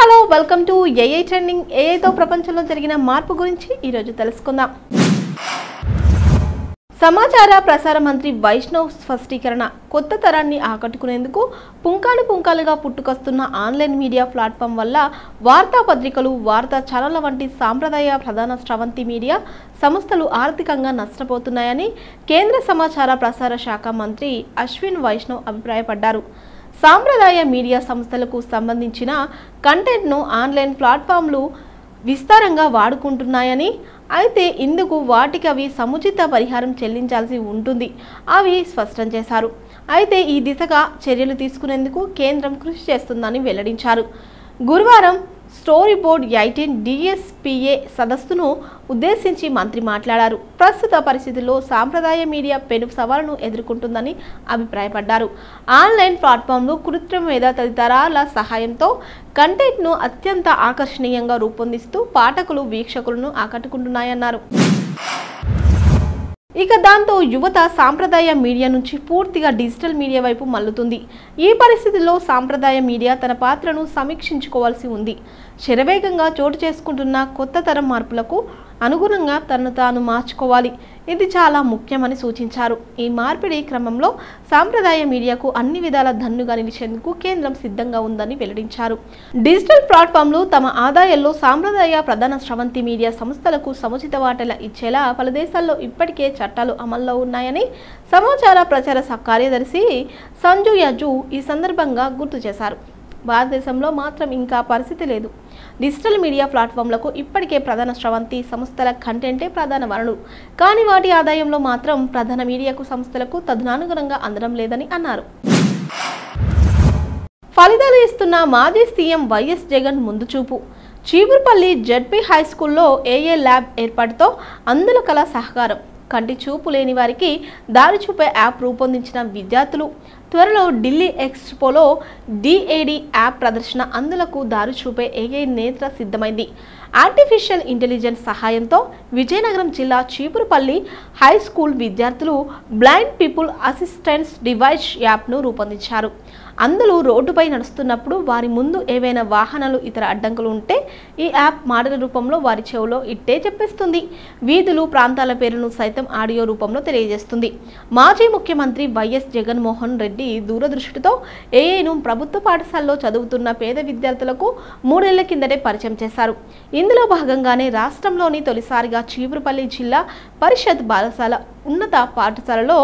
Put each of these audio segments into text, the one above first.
Hello welcome to AI trending. ఏఐతో ప్రపంచంలో జరిగిన మార్పు గురించి ఈరోజు తెలుసుకుందాం. సమాచార ప్రసార మంత్రి వైష్ణవ్ స్పష్టీకరణ. కొత్త తరాన్ని ఆకట్టుకునేందుకు పుంకాలుగా పుట్టుకొస్తున్న ఆన్లైన్ మీడియా ప్లాట్ఫామ్ వల్ల వార్తాపత్రికలు, వార్తా ఛానళ్ల వంటి సాంప్రదాయ ప్రధాన స్రవంతి మీడియా సంస్థలు ఆర్థికంగా నష్టపోతున్నాయని కేంద్ర సమాచార ప్రసార శాఖ మంత్రి అశ్విన్ వైష్ణవ్ అభిప్రాయపడ్డారు. సాంప్రదాయ మీడియా సంస్థలకు సంబంధించిన కంటెంట్ను ఆన్లైన్ ప్లాట్ఫామ్లు విస్తారంగా వాడుకుంటున్నాయని, అయితే ఇందుకు వాటికి అవి సముచిత పరిహారం చెల్లించాల్సి ఉంటుంది అవి స్పష్టం చేశారు. అయితే ఈ దిశగా చర్యలు తీసుకునేందుకు కేంద్రం కృషి చేస్తుందని వెల్లడించారు. గురువారం స్టోరీ బోర్డ్ 18 DSPA సదస్సును ఉద్దేశించి మంత్రి మాట్లాడారు. ప్రస్తుత పరిస్థితుల్లో సాంప్రదాయ మీడియా పెను సవాలును ఎదుర్కొంటుందని అభిప్రాయపడ్డారు. ఆన్లైన్ ప్లాట్ఫామ్లు, కృత్రిమ మేధ తదితరాల సహాయంతో కంటెంట్ను అత్యంత ఆకర్షణీయంగా రూపొందిస్తూ పాఠకులు, వీక్షకులను ఆకట్టుకుంటున్నాయన్నారు. ఇక దాంతో యువత సాంప్రదాయ మీడియా నుంచి పూర్తిగా డిజిటల్ మీడియా వైపు మల్లుతుంది. ఈ పరిస్థితుల్లో సాంప్రదాయ మీడియా తన పాత్రను సమీక్షించుకోవాల్సి ఉంది. శరవేగంగా చోటు చేసుకుంటున్న కొత్త తరం మార్పులకు అనుగుణంగా తనను తాను మార్చుకోవాలి. ఇది చాలా ముఖ్యమని సూచించారు. ఈ మార్పిడి క్రమంలో సాంప్రదాయ మీడియాకు అన్ని విధాల దన్నుగా నిలిచేందుకు కేంద్రం సిద్ధంగా ఉందని వెల్లడించారు. డిజిటల్ ప్లాట్ఫామ్లు తమ ఆదాయాల్లో సాంప్రదాయ ప్రధాన స్రవంతి మీడియా సంస్థలకు సముచిత వాటాలు ఇచ్చేలా పలు దేశాల్లో ఇప్పటికే చట్టాలు అమల్లో ఉన్నాయని సమాచార ప్రచార కార్యదర్శి సంజు యాజు ఈ సందర్భంగా గుర్తు చేశారు. భారతదేశంలో మాత్రం ఇంకా పరిస్థితి లేదు. డిజిటల్ మీడియా ప్లాట్ఫామ్లకు ఇప్పటికే ప్రధాన స్రవంతి సంస్థల కంటెంటే ప్రధాన వనరు, కానీ వాటి ఆదాయంలో మాత్రం ప్రధాన మీడియాకు సంస్థలకు తదనుగుణంగా అందడం లేదని అన్నారు. ఫలితాలు ఇస్తున్న మాజీ సీఎం వైఎస్ జగన్ ముందు చూపు. చీపురుపల్లి జెడ్పీ హైస్కూల్లో ఏఏ ల్యాబ్ ఏర్పాటుతో అందుల కళ సహకారం. కంటి చూపు లేని వారికి దారి చూపే యాప్ రూపొందించిన విద్యార్థులు. త్వరలో ఢిల్లీ ఎక్స్పోలో DAD యాప్ ప్రదర్శన. అందులకు దారి చూపే ఏఐ నేత్ర సిద్ధమైంది. ఆర్టిఫిషియల్ ఇంటెలిజెన్స్ సహాయంతో విజయనగరం జిల్లా చీపురుపల్లి హై స్కూల్ విద్యార్థులు బ్లైండ్ పీపుల్ అసిస్టెన్స్ డివైస్ యాప్ను రూపొందించారు. అందులో రోడ్డుపై నడుస్తున్నప్పుడు వారి ముందు ఏవైనా వాహనాలు, ఇతర అడ్డంకులు ఉంటే ఈ యాప్ మాటల రూపంలో వారి చెవులో ఇట్టే చెప్పేస్తుంది. వీధులు, ప్రాంతాల పేర్లను సైతం ఆడియో రూపంలో తెలియజేస్తుంది. మాజీ ముఖ్యమంత్రి వైఎస్ జగన్మోహన్ రెడ్డి దూరదృష్టితో ఏఐను ప్రభుత్వ పాఠశాలలో చదువుతున్న పేద విద్యార్థులకు 3 ఏళ్ల కిందటే పరిచయం చేశారు. ఇందులో భాగంగానే రాష్ట్రంలోని తొలిసారిగా చీపురుపల్లి జిల్లా పరిషత్ బాలశాల ఉన్నత పాఠశాలలో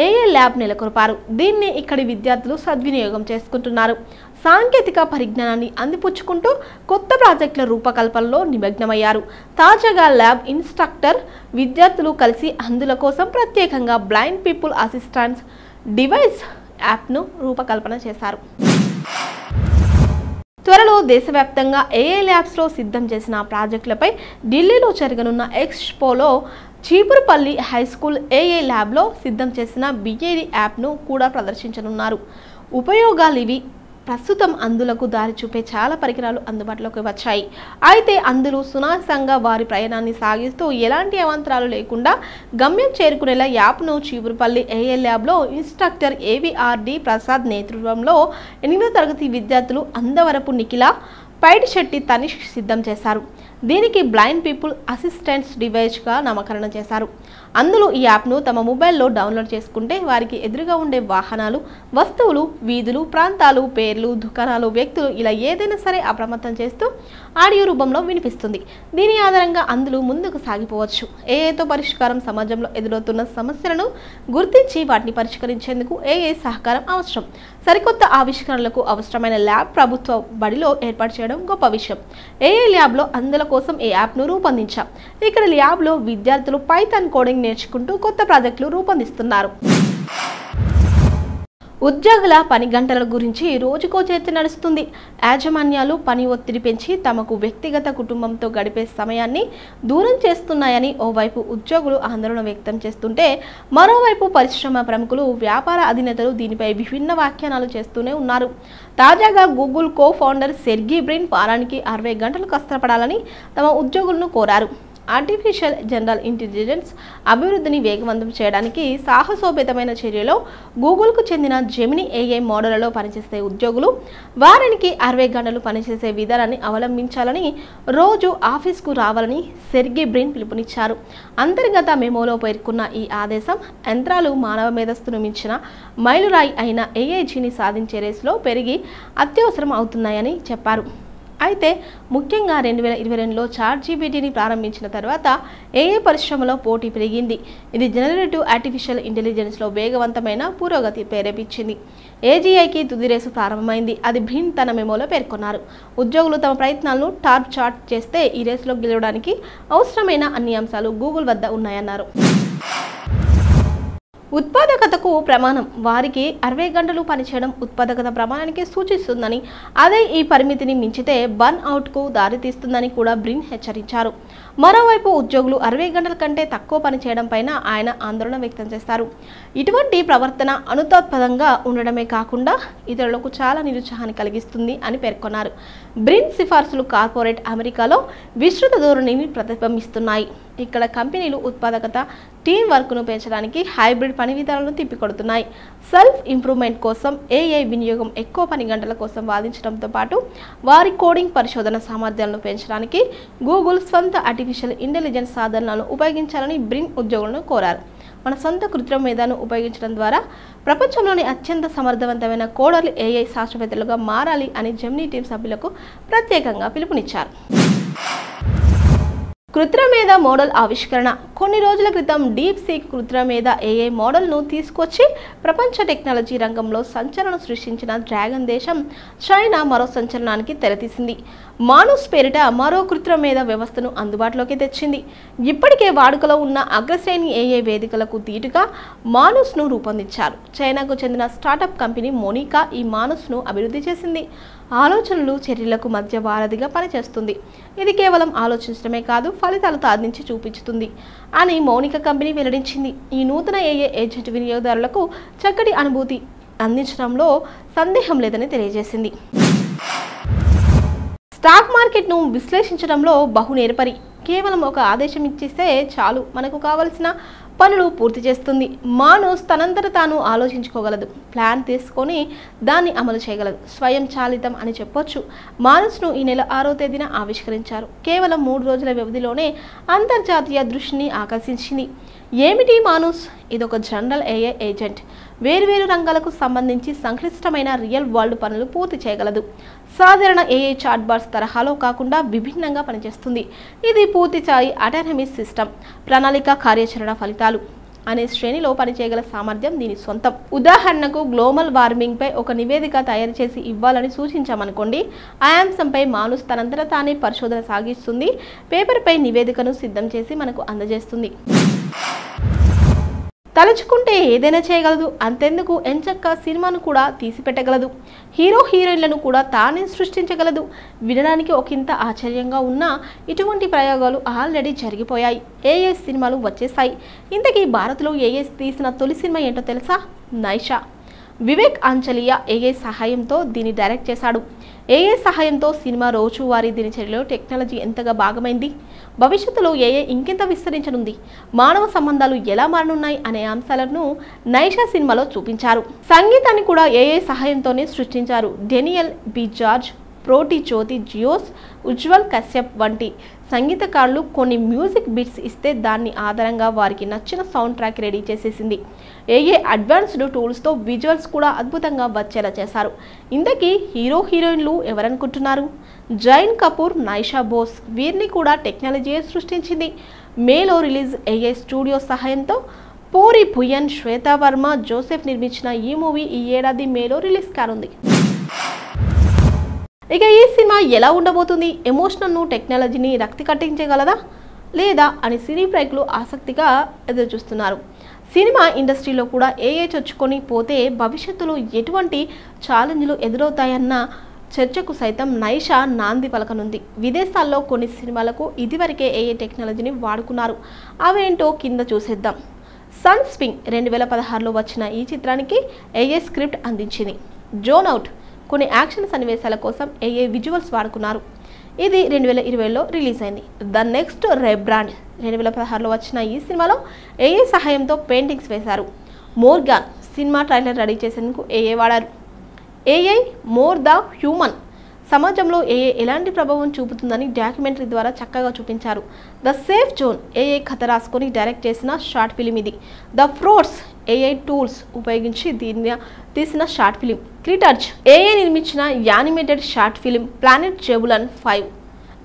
ఏఐ ల్యాబ్ నెలకొల్పారు. దీన్ని ఇక్కడి విద్యార్థులు సద్వినియోగం చేసుకుంటున్నారు. సాంకేతిక పరిజ్ఞానాన్ని అందిపుచ్చుకుంటూ కొత్త ప్రాజెక్టుల రూపకల్పనలో నిమగ్నమయ్యారు. తాజాగా ల్యాబ్ ఇన్స్ట్రక్టర్, విద్యార్థులు కలిసి అందుల కోసం ప్రత్యేకంగా బ్లైండ్ పీపుల్ అసిస్టెన్స్ డివైస్ యాప్ను రూపకల్పన చేశారు. త్వరలో దేశవ్యాప్తంగా ఏఐ ల్యాబ్స్లో సిద్ధం చేసిన ప్రాజెక్టులపై ఢిల్లీలో జరగనున్న ఎక్స్పోలో చీపురుపల్లి హైస్కూల్ ఏఐ ల్యాబ్లో సిద్ధం చేసిన BAD యాప్ను కూడా ప్రదర్శించనున్నారు. ఉపయోగాలివి. ప్రస్తుతం అందులకు దారి చూపే చాలా పరికరాలు అందుబాటులోకి వచ్చాయి. అయితే అందులో సునాయాసంగా వారి ప్రయాణాన్ని సాగిస్తూ ఎలాంటి అవాంతరాలు లేకుండా గమ్యం చేరుకునేలా యాప్ను చీపురుపల్లి ఏఐ ల్యాబ్లో ఇన్స్ట్రక్టర్ AVRD ప్రసాద్ నేతృత్వంలో 8వ తరగతి విద్యార్థులు అందవరపు నిఖిల, పైడిశెట్టి తనిష్ సిద్ధం చేశారు. దీనికి బ్లైండ్ పీపుల్ అసిస్టెన్స్ డివైస్గా నామకరణం చేశారు. అందులో ఈ యాప్ను తమ మొబైల్లో డౌన్లోడ్ చేసుకుంటే వారికి ఎదురుగా ఉండే వాహనాలు, వస్తువులు, వీధులు, ప్రాంతాలు, పేర్లు, దుకాణాలు, వ్యక్తులు ఇలా ఏదైనా సరే అప్రమత్తం చేస్తూ ఆడియో రూపంలో వినిపిస్తుంది. దీని ఆధారంగా అందులో ముందుకు సాగిపోవచ్చు. ఏఐతో పరిష్కారం. సమాజంలో ఎదురవుతున్న సమస్యలను గుర్తించి వాటిని పరిష్కరించేందుకు ఏఐ సహకారం అవసరం. సరికొత్త ఆవిష్కరణలకు అవసరమైన ల్యాబ్ ప్రభుత్వ బడిలో ఏర్పాటు చేయడం గొప్ప విషయం. ఏఐ ల్యాబ్లో అందుల కోసం ఈ యాప్ను రూపొందించాం. ఇక్కడ ల్యాబ్లో విద్యార్థులు పైథాన్ కోడింగ్ నేర్చుకుంటూ కొత్త ప్రాజెక్టులు రూపొందిస్తున్నారు. ఉద్యోగుల పని గంటల గురించి రోజుకో చర్చ నడుస్తుంది. యాజమాన్యాలు పని ఒత్తిడి పెంచి తమకు వ్యక్తిగత కుటుంబంతో గడిపే సమయాన్ని దూరం చేస్తున్నాయని ఓవైపు ఉద్యోగులు ఆందోళన వ్యక్తం చేస్తుంటే, మరోవైపు పరిశ్రమ ప్రముఖులు, వ్యాపార అధినేతలు దీనిపై విభిన్న వ్యాఖ్యానాలు చేస్తూనే ఉన్నారు. తాజాగా Google co founder Sergei Brin వారానికి 60 గంటలు కష్టపడాలని తమ ఉద్యోగులను కోరారు. ఆర్టిఫిషియల్ జనరల్ ఇంటెలిజెన్స్ అభివృద్ధిని వేగవంతం చేయడానికి సాహసోపేతమైన చర్యలో గూగుల్కు చెందిన జెమిని ఏఐ మోడళ్లలో పనిచేసే ఉద్యోగులు వారానికి 60 గంటలు పనిచేసే విధానాన్ని అవలంబించాలని, రోజు ఆఫీస్కు రావాలని సెర్గీ బ్రిన్ పిలుపునిచ్చారు. అంతర్గత మెమోలో పేర్కొన్న ఈ ఆదేశం యంత్రాలు మానవ మేధస్సును మించిన మైలురాయి అయిన ఏఐజీని సాధించే రేసులో పెరిగి అత్యవసరం అవుతున్నాయని చెప్పారు. అయితే ముఖ్యంగా 2022లో చాట్‌జీపీటీని ప్రారంభించిన తర్వాత ఏఐ పరిశ్రమలో పోటీ పెరిగింది. ఇది జనరేటివ్ ఆర్టిఫిషియల్ ఇంటెలిజెన్స్లో వేగవంతమైన పురోగతి ప్రేరేపించింది. ఏజీఐకి తుది రేసు ప్రారంభమైంది. అది బ్రిన్ తన మెమోలో పేర్కొన్నారు. ఉద్యోగులు తమ ప్రయత్నాలను టార్ప్ చార్ట్ చేస్తే ఈ రేసులో గెలవడానికి అవసరమైన అన్ని అంశాలు గూగుల్ వద్ద ఉన్నాయన్నారు. ఉత్పాదకతకు ప్రమాణం వారికి 60 గంటలు పనిచేయడం ఉత్పాదకత ప్రమాణానికి సూచిస్తుందని, అదే ఈ పరిమితిని మించితే బర్న్ అవుట్కు దారితీస్తుందని కూడా బ్రిన్ హెచ్చరించారు. మరోవైపు ఉద్యోగులు 60 గంటల కంటే తక్కువ పనిచేయడం పైన ఆయన ఆందోళన వ్యక్తం చేశారు. ఇటువంటి ప్రవర్తన అనుతాత్పదంగా ఉండడమే కాకుండా ఇతరులకు చాలా నిరుత్సాహాన్ని కలిగిస్తుంది అని పేర్కొన్నారు. బ్రిన్ సిఫార్సులు కార్పొరేట్ అమెరికాలో విస్తృత ధోరణిని ప్రతిబింబిస్తున్నాయి. ఇక్కడ కంపెనీలు ఉత్పాదకత, టీం వర్క్ను పెంచడానికి హైబ్రిడ్ పని విధానాలను తిప్పికొడుతున్నాయి. సెల్ఫ్ ఇంప్రూవ్మెంట్ కోసం ఏఐ వినియోగం ఎక్కువ పని గంటల కోసం వాదించడంతో పాటు వారి కోడింగ్ పరిశోధన సామర్థ్యాలను పెంచడానికి గూగుల్ స్వంత ఆర్టిఫిషియల్ ఇంటెలిజెన్స్ సాధనాలను ఉపయోగించాలని బ్రిన్ ఉద్యోగులను కోరారు. మన సొంత కృత్రిమ మేధను ఉపయోగించడం ద్వారా ప్రపంచంలోని అత్యంత సమర్థవంతమైన కోడర్లు ఏఐ శాస్త్రవేత్తలుగా మారాలి అని జెమిని టీం సభ్యులకు ప్రత్యేకంగా పిలుపునిచ్చారు. కృత్రిమేధ మోడల్ ఆవిష్కరణ. కొన్ని రోజుల క్రితం డీప్ సీక్ కృత్రిమేధ ఏఐ మోడల్ను తీసుకొచ్చి ప్రపంచ టెక్నాలజీ రంగంలో సంచలనం సృష్టించిన డ్రాగన్ దేశం చైనా మరో సంచలనానికి తెరతీసింది. మానుస్ పేరిట మరో కృత్రిమేధ వ్యవస్థను అందుబాటులోకి తెచ్చింది. ఇప్పటికే వాడుకలో ఉన్న అగ్రశ్రేణి ఏఐ వేదికలకు దీటుగా మానుస్ను రూపొందించారు. చైనాకు చెందిన స్టార్టప్ కంపెనీ మోనికా ఈ మానుస్ను అభివృద్ధి చేసింది. ఆలోచనలు, చర్యలకు మధ్య వారధిగా పనిచేస్తుంది. ఇది కేవలం ఆలోచించడమే కాదు, ఫలితాలు సాధించి చూపించుతుంది అని మౌనిక కంపెనీ వెల్లడించింది. ఈ నూతన ఏఐ ఏజెంట్ వినియోగదారులకు చక్కటి అనుభూతి అందించడంలో సందేహం లేదని తెలియజేసింది. స్టాక్ మార్కెట్ను విశ్లేషించడంలో బహునేర్పరి. కేవలం ఒక ఆదేశం ఇచ్చేస్తే చాలు, మనకు కావలసిన పనులు పూర్తి చేస్తుంది. మానుస్ తనంతట తాను ఆలోచించుకోగలదు, ప్లాన్ తీసుకొని దాన్ని అమలు చేయగలదు. స్వయం చాలితం అని చెప్పొచ్చు. మానుస్ను ఈ నెల 6వ తేదీన ఆవిష్కరించారు. కేవలం 3 రోజుల వ్యవధిలోనే అంతర్జాతీయ దృష్టిని ఆకర్షించింది. ఏమిటి మానుస్? ఇదొక జనరల్ ఏఐ ఏజెంట్. వేర్వేరు రంగాలకు సంబంధించి సంక్లిష్టమైన రియల్ వరల్డ్ పనులు పూర్తి చేయగలదు. సాధారణ ఏఐ చాట్బాట్స్ తరహాలో కాకుండా విభిన్నంగా పనిచేస్తుంది. ఇది పూర్తిస్థాయి ఆటోనమస్ సిస్టమ్, ప్రణాళిక, కార్యాచరణ ఫలితాలు అనే శ్రేణిలో పనిచేయగల సామర్థ్యం దీని సొంతం. ఉదాహరణకు గ్లోబల్ వార్మింగ్ పై ఒక నివేదిక తయారు చేసి ఇవ్వాలని సూచించామనుకోండి. ఆ అంశంపై మానుస్ తనంతట తానే పరిశోధన సాగిస్తుంది. పేపర్పై నివేదికను సిద్ధం చేసి మనకు అందజేస్తుంది. తలుచుకుంటే ఏదైనా చేయగలదు. అంతెందుకు, ఎంచక్క సినిమాను కూడా తీసిపెట్టగలదు. హీరో హీరోయిన్లను కూడా తానే సృష్టించగలదు. వినడానికి ఒకంత ఆశ్చర్యంగా ఉన్నా ఇటువంటి ప్రయోగాలు ఆల్రెడీ జరిగిపోయాయి. ఏఐ సినిమాలు వచ్చేసాయి. ఇంతకీ భారత్లో ఏఐ తీసిన తొలి సినిమా ఏంటో తెలుసా? నైషా. వివేక్ ఆంచలియా ఏఐ సహాయంతో దీన్ని డైరెక్ట్ చేశాడు. ఏఐ సహాయంతో సినిమా రోజువారీ దినచర్యలో టెక్నాలజీ ఎంతగా భాగమైంది, భవిష్యత్తులో ఏఐ ఇంకెంత విస్తరించనుంది, మానవ సంబంధాలు ఎలా మారనున్నాయి అనే అంశాలను నైషా సినిమాలో చూపించారు. సంగీతాన్ని కూడా ఏఐ సహాయంతోనే సృష్టించారు. డేనియల్ బి జార్జ్, ప్రోటి జ్యోతి జియోస్, ఉజ్వల్ కశ్యప్ వంటి సంగీతకారులు కొన్ని మ్యూజిక్ బిట్స్ ఇస్తే దాన్ని ఆధారంగా వారికి నచ్చిన సౌండ్ ట్రాక్ రెడీ చేసేసింది. ఏఐ అడ్వాన్స్డ్ టూల్స్తో విజువల్స్ కూడా అద్భుతంగా వచ్చేలా చేశారు. ఇంతకీ హీరో హీరోయిన్లు ఎవరనుకుంటున్నారు? జైన్ కపూర్, నైషా బోస్. వీరిని కూడా టెక్నాలజీయే సృష్టించింది. మేలో రిలీజ్ ఏఐ స్టూడియో సహాయంతో పూరి భుయన్, శ్వేతా వర్మ, జోసెఫ్ నిర్మించిన ఈ మూవీ ఈ ఏడాది మేలో రిలీజ్ కానుంది. ఇక ఈ సినిమా ఎలా ఉండబోతుంది? ఎమోషనల్ను, టెక్నాలజీని రక్తి కట్టించగలదా లేదా అని సినీ ప్రేక్షకులు ఆసక్తిగా ఎదురుచూస్తున్నారు. సినిమా ఇండస్ట్రీలో కూడా ఏఐ చొచ్చుకొని పోతే భవిష్యత్తులో ఎటువంటి ఛాలెంజ్లు ఎదురవుతాయన్న చర్చకు సైతం నైషా నాంది పలకనుంది. విదేశాల్లో కొన్ని సినిమాలకు ఇదివరకే ఏఐ టెక్నాలజీని వాడుకున్నారు. అవేంటో కింద చూసేద్దాం. సన్ స్వింగ్ 2016లో వచ్చిన ఈ చిత్రానికి ఏఐ స్క్రిప్ట్ అందించింది. జోన్ అవుట్ కొన్ని యాక్షన్ సన్నివేశాల కోసం ఏఐ విజువల్స్ వాడుకున్నారు. ఇది 2020లో రిలీజ్ అయింది. ద నెక్స్ట్ రెబ్రాండ్ 2016లో వచ్చిన ఈ సినిమాలో ఏఏ సహాయంతో పెయింటింగ్స్ వేశారు. మోర్గాన్ సినిమా ట్రైలర్ రెడీ చేసేందుకు ఏఏ వాడారు. ఏఐ మోర్ ద హ్యూమన్, సమాజంలో ఏఐ ఎలాంటి ప్రభావం చూపుతుందని డాక్యుమెంటరీ ద్వారా చక్కగా చూపించారు. ద సేఫ్ జోన్ ఏఐ కథ రాసుకొని డైరెక్ట్ చేసిన షార్ట్ ఫిలిం ఇది. ద ఫ్రోడ్స్ ఏఐ టూల్స్ ఉపయోగించి దీన్ని తీసిన షార్ట్ ఫిలిం. క్రిటర్జ్ ఏఐ నిర్మించిన animated short film Planet Zebulon 5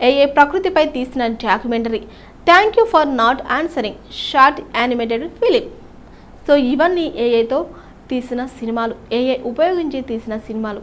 AI ప్రకృతిపై తీసిన documentary. Thank you for not answering short animated film. So ఇవన్నీ ఏఐతో తీసిన సినిమాలు, ఏఐ ఉపయోగించి తీసిన సినిమాలు.